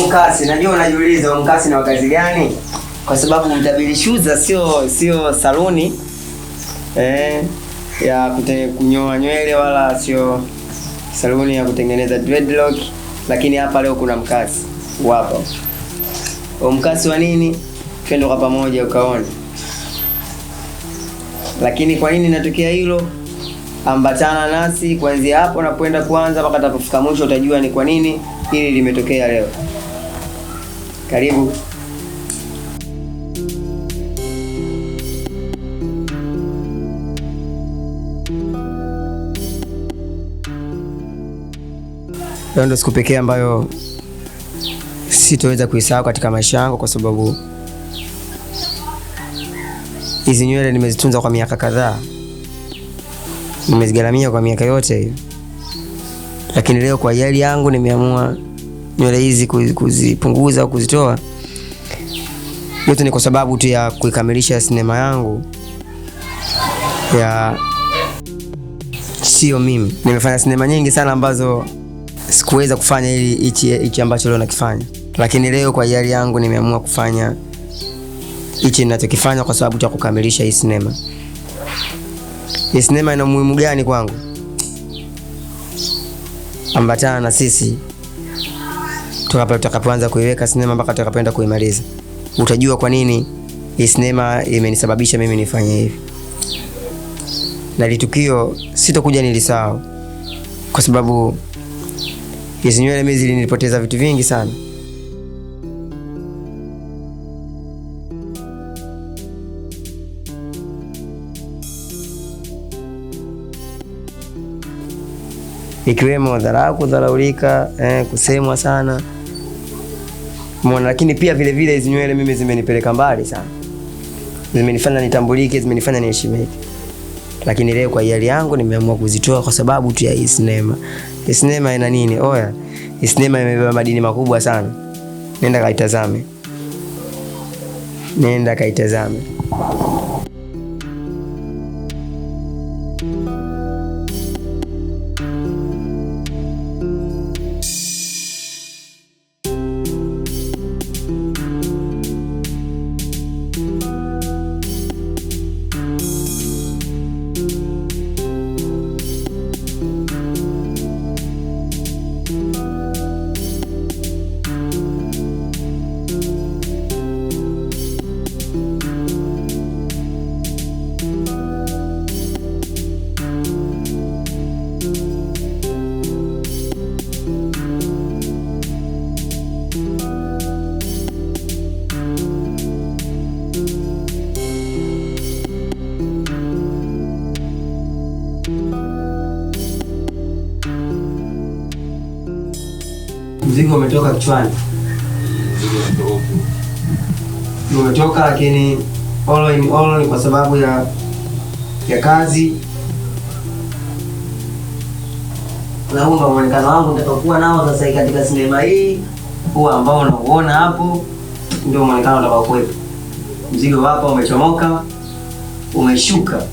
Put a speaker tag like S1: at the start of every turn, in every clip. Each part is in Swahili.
S1: Mkasi, najua unajiuliza mkasi na wakazi gani? Kwa sababu Mtabiri Shuza sio saluni ya kunyoa nywele wala sio saluni ya kutengeneza dreadlock, lakini hapa leo kuna mkasi. Wapo. Mkasi wa nini? Twende kwa pamoja ukaone. Lakini kwa nini natokea hilo? Ambatana nasi kuanzia hapo na kwenda kwanza mpaka tutafika mwisho, utajua ni kwa nini hili limetokea leo. Karibu. Leo ndo siku pekee ambayo sitoweza kuisahau katika maisha yangu, kwa sababu hizi nywele nimezitunza kwa miaka kadhaa. Nimezigaramia kwa miaka yote hiyo. Lakini leo kwa hiari yangu nimeamua nywele hizi kuzipunguza au kuzitoa. Yote ni kwa sababu tu ya kuikamilisha sinema yangu ya Sio Mimi. Nimefanya sinema nyingi sana ambazo sikuweza kufanya hichi ambacho leo nakifanya. Lakini leo kwa hiari yangu nimeamua kufanya hichi ninachokifanya kwa sababu ya kukamilisha hii sinema. Hii sinema ina umuhimu gani kwangu? Ambatana na sisi tutakapoanza kuiweka sinema mpaka tutakapoenda kuimaliza. Utajua kwa nini hii sinema imenisababisha mimi nifanye hivi. Na litukio sitokuja nilisahau, kwa sababu hizi nywele mimi zilinipoteza vitu vingi sana. Ikiwemo dharau, kudharaulika, kusemwa sana. Mbona, lakini pia vile vile hizi nywele mimi zimenipeleka mbali sana. Zimenifanya nitambulike, zimenifanya niheshimike. Lakini leo kwa hiari yangu nimeamua kuzitoa kwa sababu tu ya hii sinema. Hii sinema ina nini? Oya, hii sinema imebeba madini makubwa sana. Nenda kaitazame. Nenda kaitazame. Mzigo umetoka kichwani. Umetoka, lakini all ni kwa sababu ya kazi. Na huu ndio muonekano wangu nitakaokuwa nao sasa katika sinema hii. Huu ambao unaona hapo ndio muonekano utakaokuwepo. Mzigo wako umechomoka, umeshuka.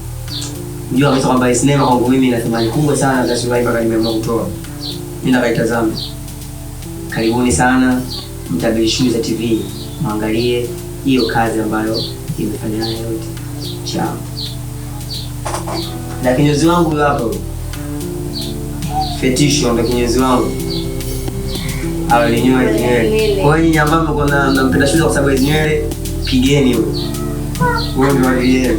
S1: Unajua kabisa kwamba sinema kwangu mimi ina thamani kubwa sana, za survive mpaka nimeamua kutoa. Nenda kaitazame. Karibuni sana Mtabiri Shuza TV. Muangalie hiyo kazi ambayo imefanya yote. Chao. Na kinyozi wangu hapo. Fetisho ndo kinyozi wangu. Alinyoa nywele. Kwa hiyo ambao mko na Mpenda Shuza kwa sababu hizo nywele, pigeni huyo. Wewe ndio walieni.